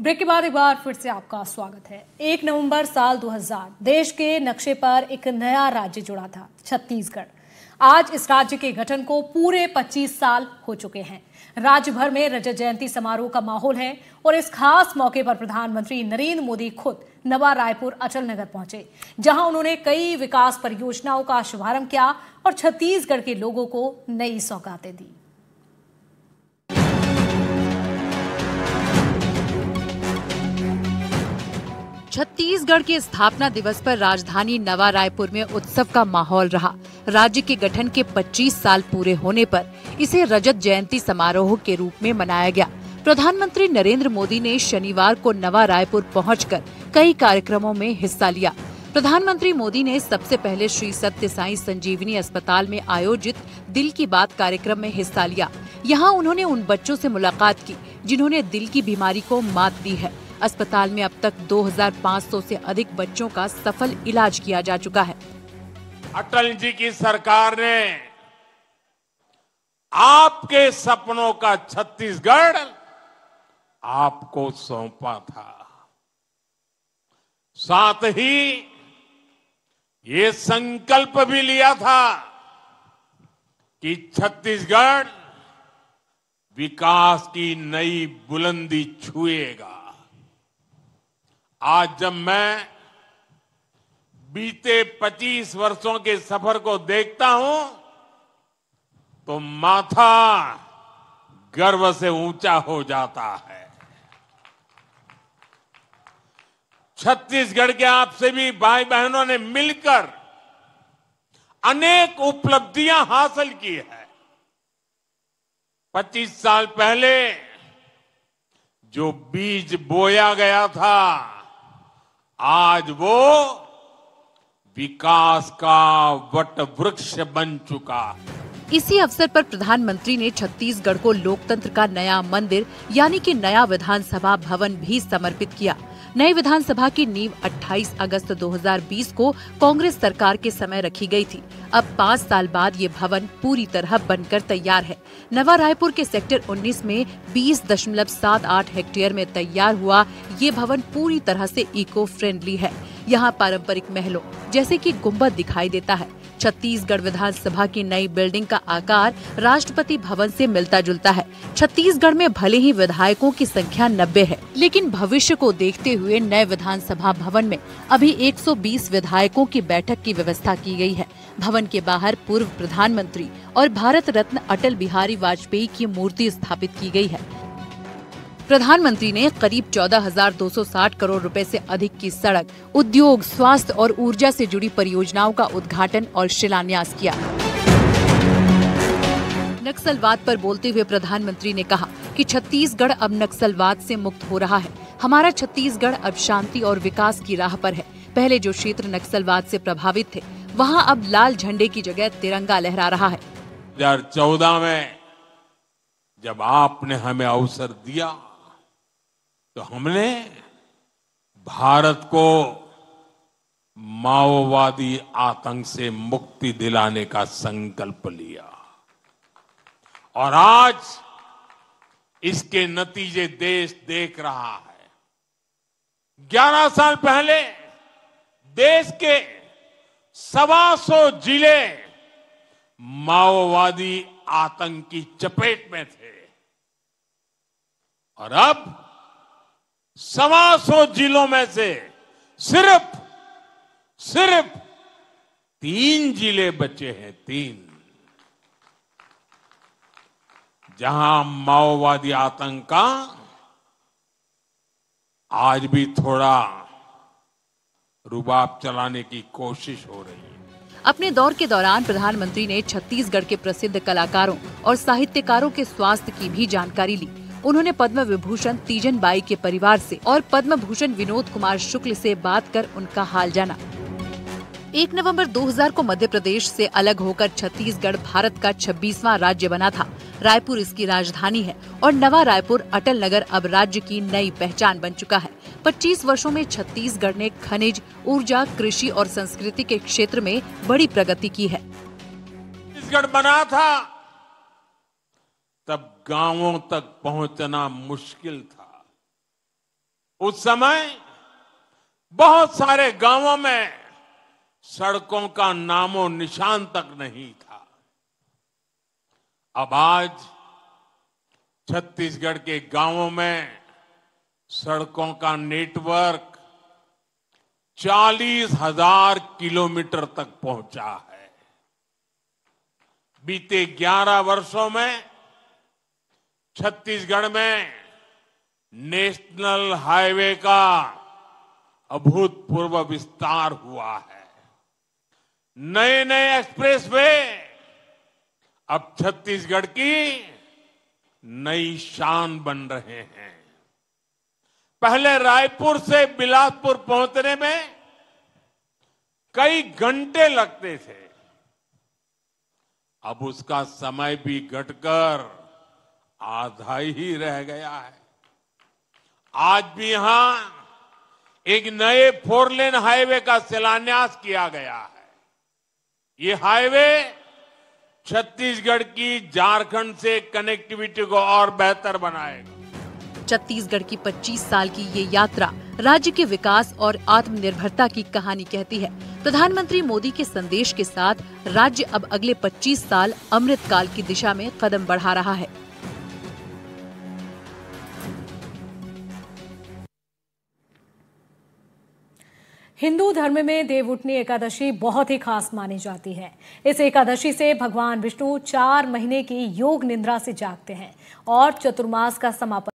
Break के बाद एक बार फिर से आपका स्वागत है। 1 नवंबर साल 2000 देश के नक्शे पर एक नया राज्य जुड़ा था, छत्तीसगढ़। आज इस राज्य के गठन को पूरे 25 साल हो चुके हैं। राज्य भर में रजत जयंती समारोह का माहौल है और इस खास मौके पर प्रधानमंत्री नरेंद्र मोदी खुद नवा रायपुर अटल नगर पहुंचे, जहां उन्होंने कई विकास परियोजनाओं का शुभारंभ किया और छत्तीसगढ़ के लोगों को नई सौगातें दी। छत्तीसगढ़ के स्थापना दिवस पर राजधानी नवा रायपुर में उत्सव का माहौल रहा। राज्य के गठन के 25 साल पूरे होने पर इसे रजत जयंती समारोह के रूप में मनाया गया। प्रधानमंत्री नरेंद्र मोदी ने शनिवार को नवा रायपुर पहुंचकर कई कार्यक्रमों में हिस्सा लिया। प्रधानमंत्री मोदी ने सबसे पहले श्री सत्य साई संजीवनी अस्पताल में आयोजित दिल की बात कार्यक्रम में हिस्सा लिया। यहाँ उन्होंने उन बच्चों से मुलाकात की जिन्होंने दिल की बीमारी को मात दी है। अस्पताल में अब तक 2500 से अधिक बच्चों का सफल इलाज किया जा चुका है। अटल जी की सरकार ने आपके सपनों का छत्तीसगढ़ आपको सौंपा था। साथ ही ये संकल्प भी लिया था कि छत्तीसगढ़ विकास की नई बुलंदी छुएगा। आज जब मैं बीते 25 वर्षों के सफर को देखता हूं तो माथा गर्व से ऊंचा हो जाता है। छत्तीसगढ़ के आप सभी भाई बहनों ने मिलकर अनेक उपलब्धियां हासिल की है। 25 साल पहले जो बीज बोया गया था, आज वो विकास का वट वृक्ष बन चुका है। इसी अवसर पर प्रधानमंत्री ने छत्तीसगढ़ को लोकतंत्र का नया मंदिर यानी कि नया विधानसभा भवन भी समर्पित किया। नई विधानसभा की नींव 28 अगस्त 2020 को कांग्रेस सरकार के समय रखी गई थी। अब 5 साल बाद ये भवन पूरी तरह बनकर तैयार है। नवा रायपुर के सेक्टर 19 में 20.78 हेक्टेयर में तैयार हुआ ये भवन पूरी तरह से इको फ्रेंडली है। यहाँ पारंपरिक महलों जैसे कि गुंबद दिखाई देता है। छत्तीसगढ़ विधानसभा की नई बिल्डिंग का आकार राष्ट्रपति भवन से मिलता जुलता है। छत्तीसगढ़ में भले ही विधायकों की संख्या 90 है, लेकिन भविष्य को देखते हुए नए विधानसभा भवन में अभी 120 विधायकों की बैठक की व्यवस्था की गई है। भवन के बाहर पूर्व प्रधानमंत्री और भारत रत्न अटल बिहारी वाजपेयी की मूर्ति स्थापित की गई है। प्रधानमंत्री ने करीब 14,260 करोड़ रुपए से अधिक की सड़क, उद्योग, स्वास्थ्य और ऊर्जा से जुड़ी परियोजनाओं का उद्घाटन और शिलान्यास किया। नक्सलवाद पर बोलते हुए प्रधानमंत्री ने कहा कि छत्तीसगढ़ अब नक्सलवाद से मुक्त हो रहा है। हमारा छत्तीसगढ़ अब शांति और विकास की राह पर है। पहले जो क्षेत्र नक्सलवाद से प्रभावित थे, वहाँ अब लाल झंडे की जगह तिरंगा लहरा रहा है। 2014 में जब आपने हमें अवसर दिया तो हमने भारत को माओवादी आतंक से मुक्ति दिलाने का संकल्प लिया और आज इसके नतीजे देश देख रहा है। 11 साल पहले देश के 125 जिले माओवादी आतंक की चपेट में थे और अब 125 जिलों में से सिर्फ 3 जिले बचे हैं। 3 जहां माओवादी आतंक का आज भी थोड़ा रुबाब चलाने की कोशिश हो रही है। अपने दौर के दौरान प्रधानमंत्री ने छत्तीसगढ़ के प्रसिद्ध कलाकारों और साहित्यकारों के स्वास्थ्य की भी जानकारी ली। उन्होंने पद्म विभूषण तीजन बाई के परिवार से और पद्म भूषण विनोद कुमार शुक्ल से बात कर उनका हाल जाना। 1 नवंबर 2000 को मध्य प्रदेश से अलग होकर छत्तीसगढ़ भारत का 26वां राज्य बना था। रायपुर इसकी राजधानी है और नवा रायपुर अटल नगर अब राज्य की नई पहचान बन चुका है। 25 वर्षों में छत्तीसगढ़ ने खनिज, ऊर्जा, कृषि और संस्कृति के क्षेत्र में बड़ी प्रगति की है। छत्तीसगढ़ बना था तब गांवों तक पहुंचना मुश्किल था। उस समय बहुत सारे गांवों में सड़कों का नामो निशान तक नहीं था। अब आज छत्तीसगढ़ के गांवों में सड़कों का नेटवर्क 40,000 किलोमीटर तक पहुंचा है। बीते 11 वर्षों में छत्तीसगढ़ में नेशनल हाईवे का अभूतपूर्व विस्तार हुआ है। नए नए एक्सप्रेसवे अब छत्तीसगढ़ की नई शान बन रहे हैं। पहले रायपुर से बिलासपुर पहुंचने में कई घंटे लगते थे, अब उसका समय भी घटकर आधा ही रह गया है। आज भी यहां एक नए 4 लेन हाईवे का शिलान्यास किया गया है। ये हाईवे छत्तीसगढ़ की झारखंड से कनेक्टिविटी को और बेहतर बनाएगा। छत्तीसगढ़ की 25 साल की ये यात्रा राज्य के विकास और आत्मनिर्भरता की कहानी कहती है। प्रधानमंत्री मोदी के संदेश के साथ राज्य अब अगले 25 साल अमृत काल की दिशा में कदम बढ़ा रहा है। हिंदू धर्म में देवउठनी एकादशी बहुत ही खास मानी जाती है। इस एकादशी से भगवान विष्णु 4 महीने की योग निद्रा से जागते हैं और चतुर्मास का समापन